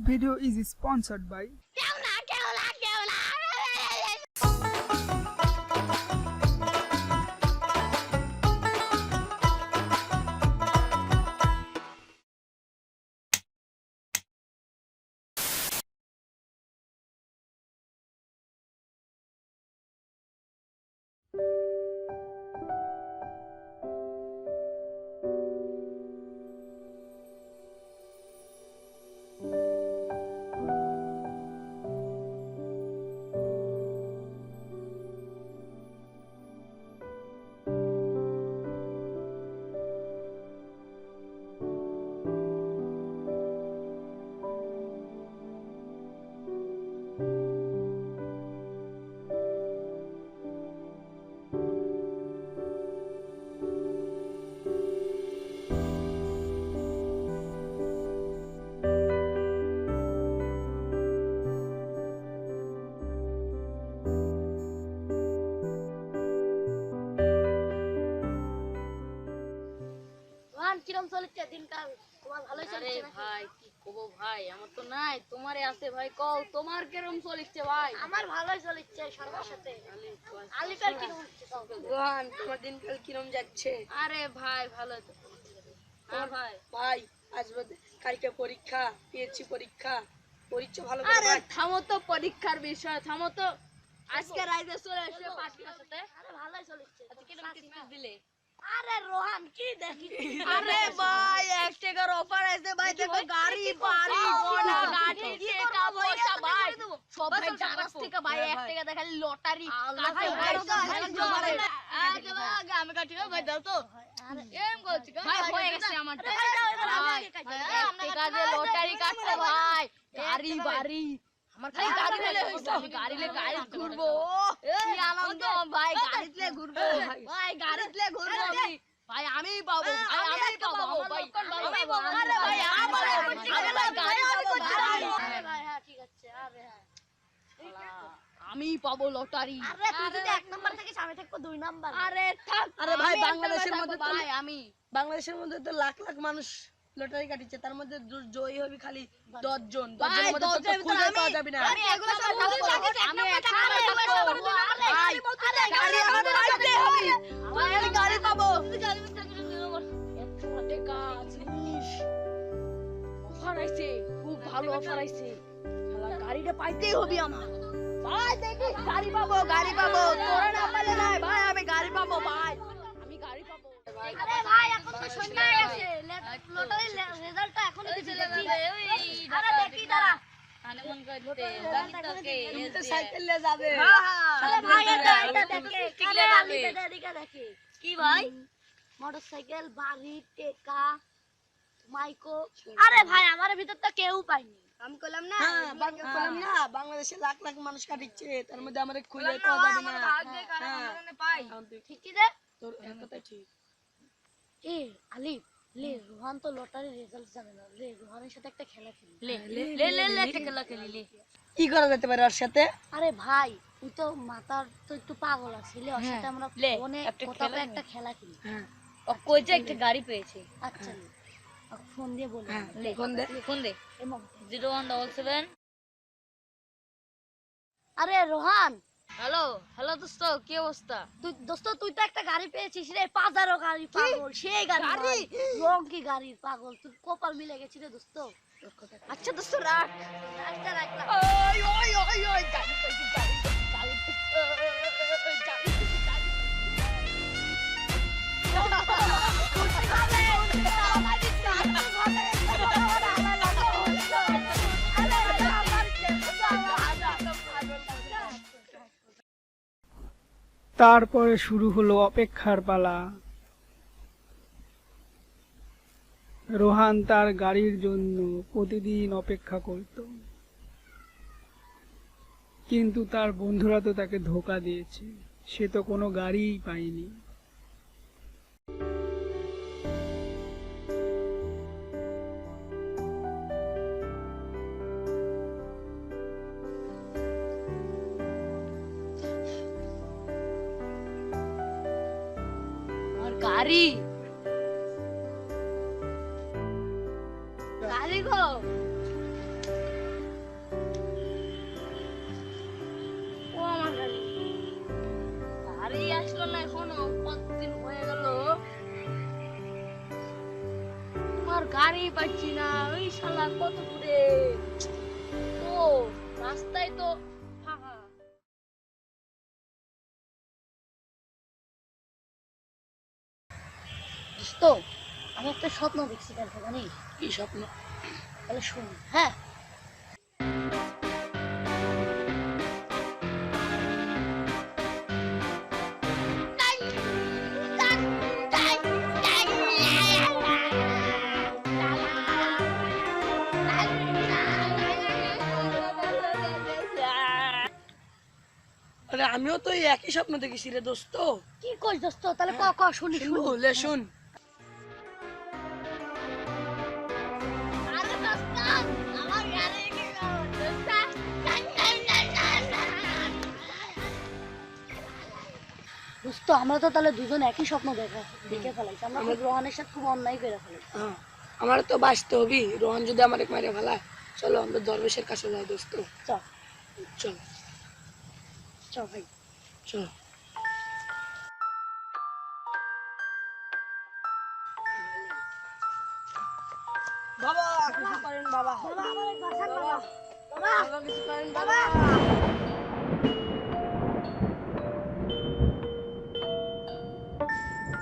video is sponsored by কিরম চলছে দিনকাল? তোমার ভালোই চলছে নাকি? ভাই কি কবো ভাই, আমার তো নাই, তোমারে আছে ভাই। কও তোমার কিরম চলছে ভাই? আমার ভালোই চলছে সবার সাথে। আলিফের কিরম হচ্ছে? রোহান, তোমার দিনকাল কিরম যাচ্ছে? আরে ভাই ভালো তো। আর ভাই ভাই আসবে কালকে পরীক্ষা, পেয়েছি পরীক্ষা ভালো করে। আরে থামো তো, পরীক্ষার বিষয় থামো তো। আজকে রাইতে চলে আসবে পার্টির সাথে। আরে ভালোই চলছে। আচ্ছা কিরম কিসমিস দিলে? আরে রোহান কি দেখি? আরে ভাই 1 টাকার অফার আছে ভাই, দেখো গাড়ি বাড়ি সোনা গাড়ি টাকা পয়সা ভাই সব ভাই জানাস থেকে ভাই 1 টাকা দেখালি লটারি কাটে ভাই আগে আমি কাটি ভাই দাও তো। আরে এম বলছি ভাই হয়ে গেছে আমার টাকা দিয়ে লটারি কাটছে ভাই, গাড়ি বাড়ি আমার খালি গাড়ি নিলে হইছে। আমি গাড়িলে গাড়ি ঘুরবো, কি আনন্দ ভাই, গাড়িতে ঘুরবো ভাই, গাড়িতে ঘুরবো আমি ভাই, আমি পাবো ভাই, আমি পাবো ভাই, আমি পাবো। আরে ভাই আমার গাড়ি পাবো ভাই। আরে ভাই হ্যাঁ ঠিক আছে। আরে হ্যাঁ আমি পাবো লটারি। আরে তুই যদি 1 নাম্বার থাকিস আমি থাকবো 2 নাম্বার। আরে থাক। আরে ভাই, আমি বাংলাদেশের একটা মধ্যে তো ভাই বাংলাদেশের মধ্যে তো লাখ লাখ মানুষ লটারি কাটিছে, তার মধ্যে জয়ী হবে খালি 10 জন। 10 ভাই, জনের মধ্যে 10 তো জনের খুঁজে ভিতরে পাওয়া যাবে না। আমি এগুলো সব থাকবো, আমি একটা থাকবো ভাই। গাড়ি আমাদের আসতে হবে, ভাই আমি গাড়ি পাবো। অফার আইছে, খুব ভালো অফার আইছে, শালা গাড়িটা পাইতেই হবে আমার ভাই। দেখি গাড়ি পাবো, গাড়ি পাবো, তোরা না পারলে নাই ভাই, আমি গাড়ি পাবো ভাই, আমি গাড়ি পাবো। আরে ভাই এখন তো সন্ধ্যা হয়ে গেছে, লটারি রেজাল্টটা এখনই দিবি। আরে দেখি দাঁড়া। হানিমুন করতে জানি তোকে তুমি তো সাইকেল নিয়ে যাবে। আরে ভাই এটা দেখে টিকলে আরে যাবে। আলিফ এদিকে দেখে কি ভাই? মোটরসাইকেল, বাড়ি, টেকা, মাইকো। আরে ভাই আমার ভিতর তো কেউ পাইনি। আমি কইলাম না হ্যাঁ, বললাম না বাংলাদেশে লাখ লাখ মানুষ কাটিচ্ছে, তার মধ্যে আমাদের খুঁজে পাওয়া যাবে না। ঠিকই রে। তোর কথাই ঠিক। এ আলিফ লে, রোহান তো লটারি রেজাল্ট জানে না, লে রোহানের সাথে একটা খেলা খেলি। লে লে লে লে লে একটা খেলা খেলিলি। কি করা যেতে পারে ওর সাথে? আরে ভাই তুই তো মাথার তো একটু পাগল আছিস, লে ওর সাথে আমরা লে, ফোনে একটা কোথাও খেলা একটা খেলা খেলি। হ্যাঁ ও কই যে একটা গাড়ি পেয়েছে। আচ্ছা লে ওকে ফোন দিয়ে বলি। হ্যাঁ, লে ফোন দে। ফোন দে। এমন 0177। আরে রোহান হ্যালো হ্যালো দোস্ত, কি অবস্থা? তুই দোস্ত তুই তো একটা গাড়ি পেয়েছিস রে, পাজারো গাড়ি পাগল, সেই গাড়ি রং কি গাড়ির পাগল, তুই কপাল মিলে গেছি রে দোস্ত। আচ্ছা দোস্ত রাখ। আচ্ছা রাখলাম। ওই ওই ওই ওই গাড়ি পেয়েছি, গাড়ি গাড়ি তারপরে শুরু হলো অপেক্ষার পালা। রোহান তার গাড়ির জন্য প্রতিদিন অপেক্ষা করত, কিন্তু তার বন্ধুরা তো তাকে ধোঁকা দিয়েছে, সে তো কোনো গাড়িই পায়নি। গাড়ি গাড়ি গো গাড়ি পাচ্ছি না, ওই শালা কত দূরে, তো রাস্তায় তো ফাঁকা। দোস্ত আমি একটা স্বপ্ন দেখছি কালকে, জানিস? কি স্বপ্ন? তাহলে শুন। হ্যাঁ, আরে আমিও তো এই একই স্বপ্ন দেখেছি রে দোস্ত। কি কইস দোস্ত? তাহলে ক ক শুনি শুনি। শুনবো? লে শুন। আরে দোস্ত, আমার গাড়ি কি দোস্ত? দোস্ত আমরা তো তাহলে দুজন একই স্বপ্ন দেখে ফেলাইছি। আমরা তো রোহানের সাথে খুব অন্যায় করে ফেলাইছি। হ্যাঁ, আমার তো বাঁচতে হবি। রোহন যদি আমার মারে ফেলায়, চলো আমরা দরবেশের কাছে যাই দোস্ত। চল চল চল ভাই। চল। বাবা কিছু করেন বাবা। বাবা আমারে বাঁচান বাবা। বাবা বাবা কিছু করেন বাবা।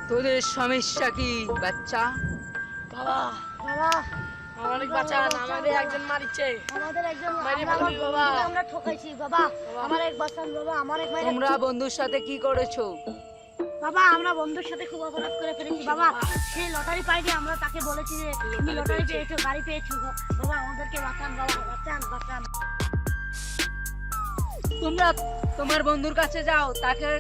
তোদের সমস্যা কি বাচ্চা? বাবা বাবা আমাদের বাঁচান, আমাদের একজন মারিছে। আমাদের একজন মারি আমরা ফেলবি বাবা। আমরা ঠকাইছি বাবা। আমার এক বাঁচান বাবা, আমার এক মাইরে। তোমরা বন্ধুর সাথে কি করেছো? বাবা আমরা বন্ধুর সাথে খুব অপরাধ করে ফেলেছি বাবা। সেই লটারি পাইনি, আমরা তাকে বলেছি যে তুমি লটারি পেয়েছো, গাড়ি পেয়েছো। বাবা আমাদেরকে বাঁচান বাবা, বাঁচান বাঁচান। তোমরা তোমার বন্ধুর কাছে যাও, তাকে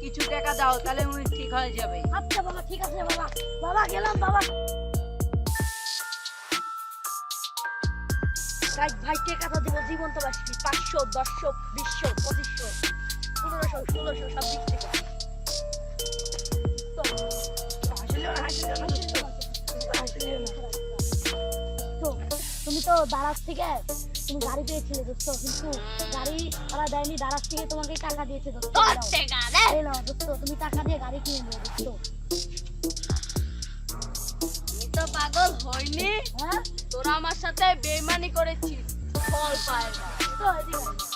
কিছু টাকা দাও, তাহলে উনি ঠিক হয়ে যাবে। আচ্ছা বাবা ঠিক আছে বাবা। বাবা গেলাম বাবা। ভাই ভাই কে কথা দিব? জীবন্ত বাসি 500 1000 2000 2500 1500 1600 সব দিক থেকে। তো তো তুমি তো দারাজ থেকে তুমি গাড়ি পেয়েছিলে দোস্ত, কিন্তু গাড়ি তারা দেয়নি। দারাজ থেকে তোমাকে টাকা দিয়েছে দোস্ত। তোর টাকা রে। এই নাও দোস্ত, তুমি টাকা দিয়ে গাড়ি কিনে নিও দোস্ত। আমি তো পাগল হইনি, হ্যাঁ তোরা আমার সাথে বেইমানি করেছিস, ফল পায় না। তো এদিকে আয়।